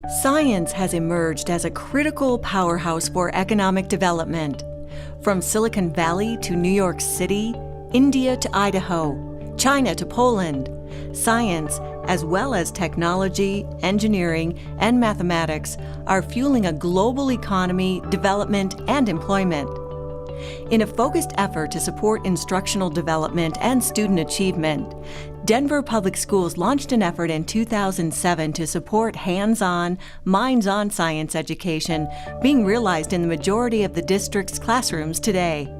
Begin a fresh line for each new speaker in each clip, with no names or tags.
Science has emerged as a critical powerhouse for economic development. From Silicon Valley to New York City, India to Idaho, China to Poland, science, as well as technology, engineering, and mathematics, are fueling a global economy, development, and employment. In a focused effort to support instructional development and student achievement, Denver Public Schools launched an effort in 2007 to support hands-on, minds-on science education being realized in the majority of the district's classrooms today.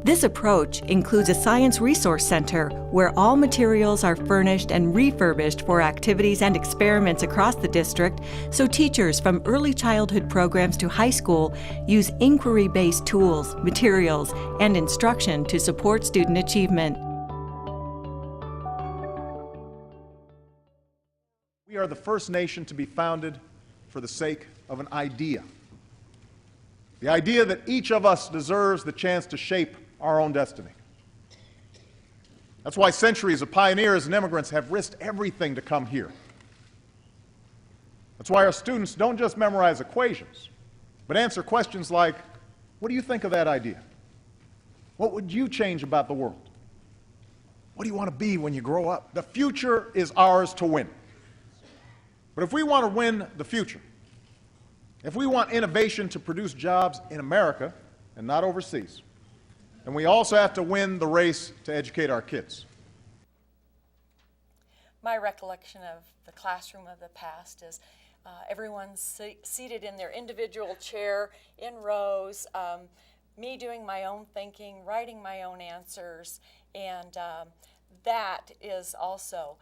This approach includes a science resource center where all materials are furnished and refurbished for activities and experiments across the district, so teachers from early childhood programs to high school use inquiry-based tools, materials, and instruction to support student achievement.
We are the first nation to be founded for the sake of an idea. The idea that each of us deserves the chance to shape our own destiny. That's why centuries of pioneers and immigrants have risked everything to come here. That's why our students don't just memorize equations, but answer questions like, what do you think of that idea? What would you change about the world? What do you want to be when you grow up? The future is ours to win. But if we want to win the future, if we want innovation to produce jobs in America and not overseas, and we also have to win the race to educate our kids.
My recollection of the classroom of the past is everyone's seated in their individual chair in rows, me doing my own thinking, writing my own answers, and that is also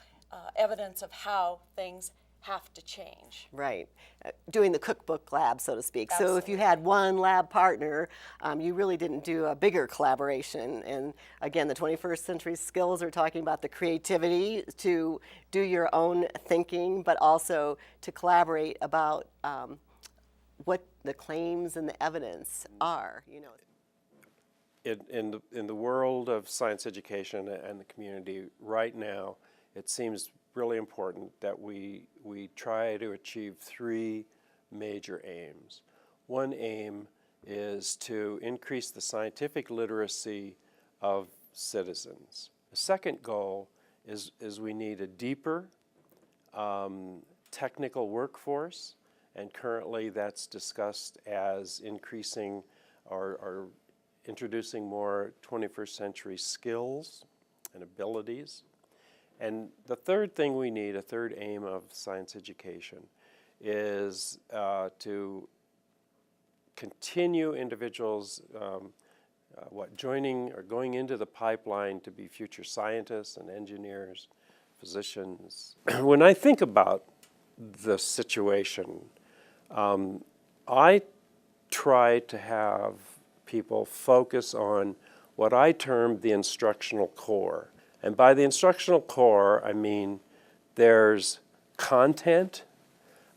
evidence of how things have to change.
Right. Doing the cookbook lab, so to speak.
Absolutely.
So if you had one lab partner, you really didn't do a bigger collaboration. And again, the 21st century skills are talking about the creativity to do your own thinking, but also to collaborate about what the claims and the evidence are. You know.
In the world of science education and the community right now, it seems really important that we try to achieve three major aims. One aim is to increase the scientific literacy of citizens. The second goal is we need a deeper technical workforce, and currently that's discussed as increasing or introducing more 21st century skills and abilities. And the third thing we need, a third aim of science education, is to continue individuals joining or going into the pipeline to be future scientists and engineers, physicians. When I think about the situation, I try to have people focus on what I term the instructional core. And by the instructional core, I mean there's content,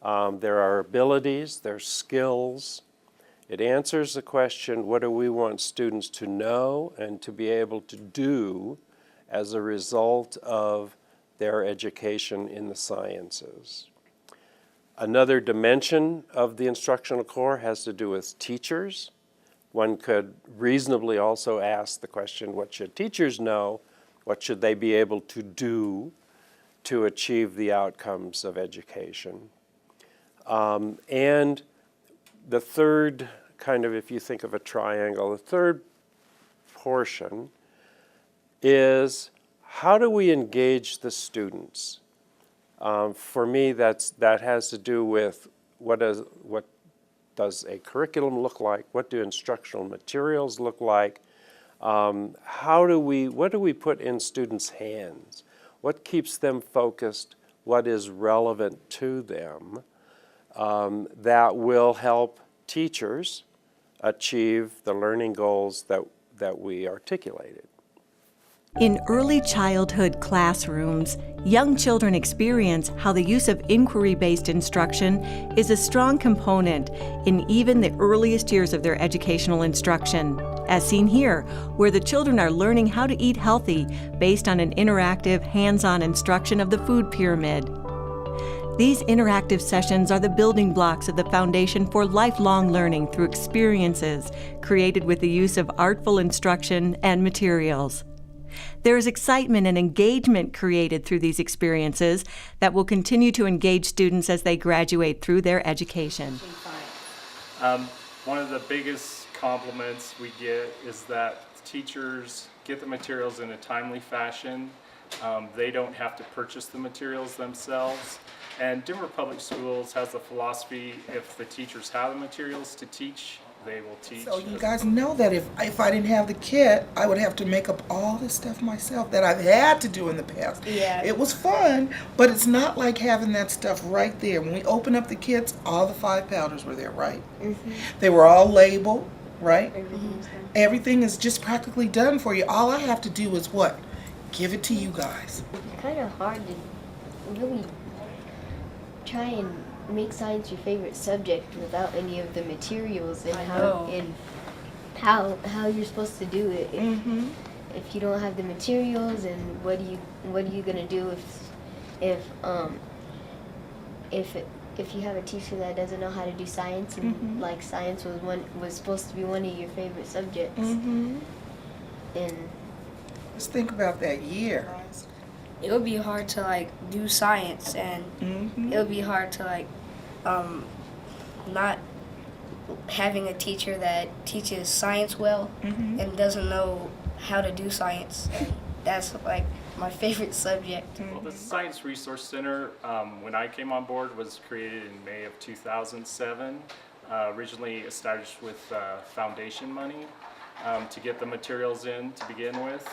there are abilities, there's skills. It answers the question, what do we want students to know and to be able to do as a result of their education in the sciences? Another dimension of the instructional core has to do with teachers. One could reasonably also ask the question, what should teachers know? What should they be able to do to achieve the outcomes of education? And the third kind of, if you think of a triangle, the third portion is how do we engage the students? For me, that has to do with what does a curriculum look like? What do instructional materials look like? What do we put in students' hands? What keeps them focused? What is relevant to them that will help teachers achieve the learning goals that we articulated?
In early childhood classrooms, young children experience how the use of inquiry-based instruction is a strong component in even the earliest years of their educational instruction, as seen here, where the children are learning how to eat healthy based on an interactive, hands-on instruction of the food pyramid. These interactive sessions are the building blocks of the foundation for lifelong learning through experiences created with the use of artful instruction and materials. There is excitement and engagement created through these experiences that will continue to engage students as they graduate through their education.
One of the biggest compliments we get is that teachers get the materials in a timely fashion. They don't have to purchase the materials themselves. And Denver Public Schools has the philosophy, if the teachers have the materials to teach, they will teach.
So you guys know that if I didn't have the kit, I would have to make up all this stuff myself that I've had to do in the past.
Yeah.
It was fun, but it's not like having that stuff right there. When we open up the kits, all the 5 powders were there, right?
Mm-hmm.
They were all labeled, right?
Mm-hmm.
Everything is just practically done for you. All I have to do is what? Give it to you guys.
It's kind of hard to really try and make science your favorite subject without any of the materials and how you're supposed to do it. If you don't have the materials, and what are you gonna do if you have a teacher that doesn't know how to do science, and like science was supposed to be one of your favorite subjects, and
Just think about that year.
It would be hard to like do science, and it would be hard to like not having a teacher that teaches science well and doesn't know how to do science. And that's like my favorite subject.
Well, the Science Resource Center, when I came on board, was created in May of 2007. Originally established with foundation money to get the materials in to begin with.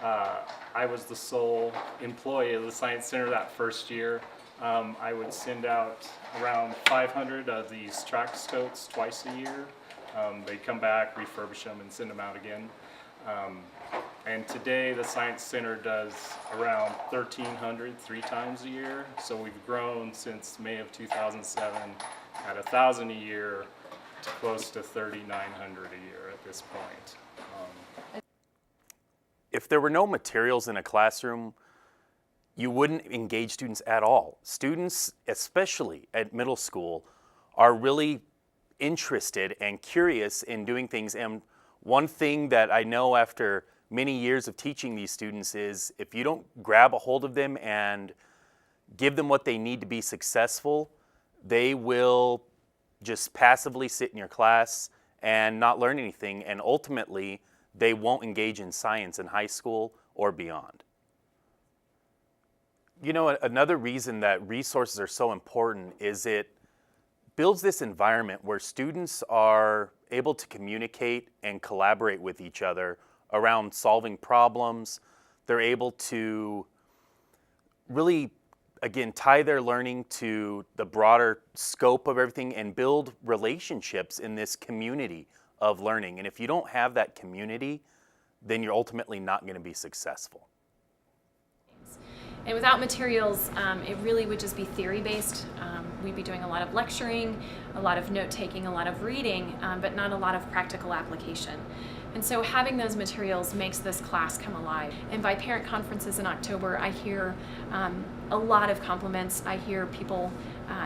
I was the sole employee of the Science Center that first year. I would send out around 500 of these track coats twice a year. They'd come back, refurbish them, and send them out again. And today the Science Center does around 1,300 3 times a year. So we've grown since May of 2007 at 1,000 a year to close to 3,900 a year at this point.
If there were no materials in a classroom, you wouldn't engage students at all. Students, especially at middle school, are really interested and curious in doing things. And one thing that I know after many years of teaching these students is if you don't grab a hold of them and give them what they need to be successful, they will just passively sit in your class and not learn anything, and ultimately they won't engage in science in high school or beyond. You know, another reason that resources are so important is it builds this environment where students are able to communicate and collaborate with each other around solving problems. They're able to really, again, tie their learning to the broader scope of everything and build relationships in this community of learning. And if you don't have that community, then you're ultimately not going to be successful.
And without materials, it really would just be theory-based. We'd be doing a lot of lecturing, a lot of note-taking, a lot of reading, but not a lot of practical application. And so having those materials makes this class come alive. And by parent conferences in October, I hear a lot of compliments. I hear people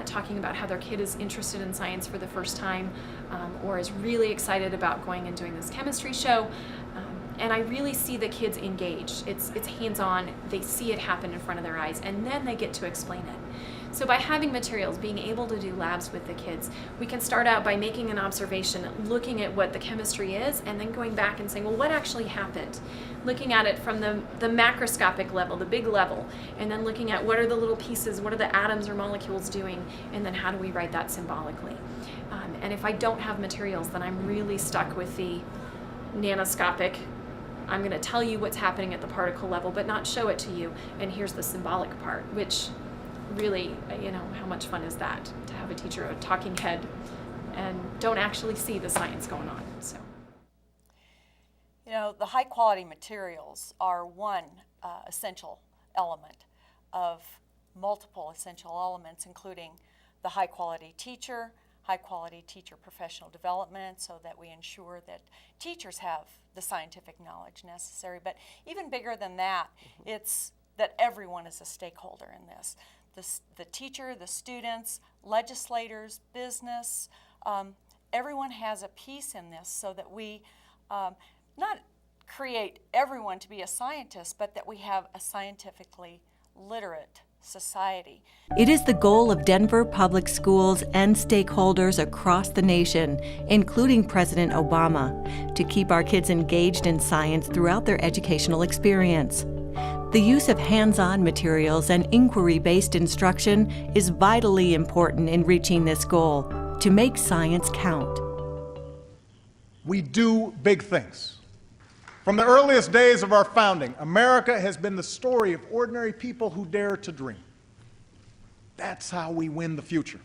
talking about how their kid is interested in science for the first time, or is really excited about going and doing this chemistry show. And I really see the kids engaged. It's hands-on, they see it happen in front of their eyes, and then they get to explain it. So by having materials, being able to do labs with the kids, we can start out by making an observation, looking at what the chemistry is, and then going back and saying, well, what actually happened? Looking at it from the macroscopic level, the big level, and then looking at what are the little pieces, what are the atoms or molecules doing, and then how do we write that symbolically? And if I don't have materials, then I'm really stuck with the nanoscopic. I'm going to tell you what's happening at the particle level, but not show it to you. And here's the symbolic part, which really, you know, how much fun is that to have a teacher, a talking head, and don't actually see the science going on. So,
you know, the high quality materials are one essential element of multiple essential elements, including the high quality teacher professional development, so that we ensure that teachers have the scientific knowledge necessary. But even bigger than that, it's that everyone is a stakeholder in this. the teacher, the students, legislators, business, everyone has a piece in this so that we not create everyone to be a scientist, but that we have a scientifically literate society.
It is the goal of Denver Public Schools and stakeholders across the nation, including President Obama, to keep our kids engaged in science throughout their educational experience. The use of hands-on materials and inquiry-based instruction is vitally important in reaching this goal, to make science count.
We do big things. From the earliest days of our founding, America has been the story of ordinary people who dare to dream. That's how we win the future.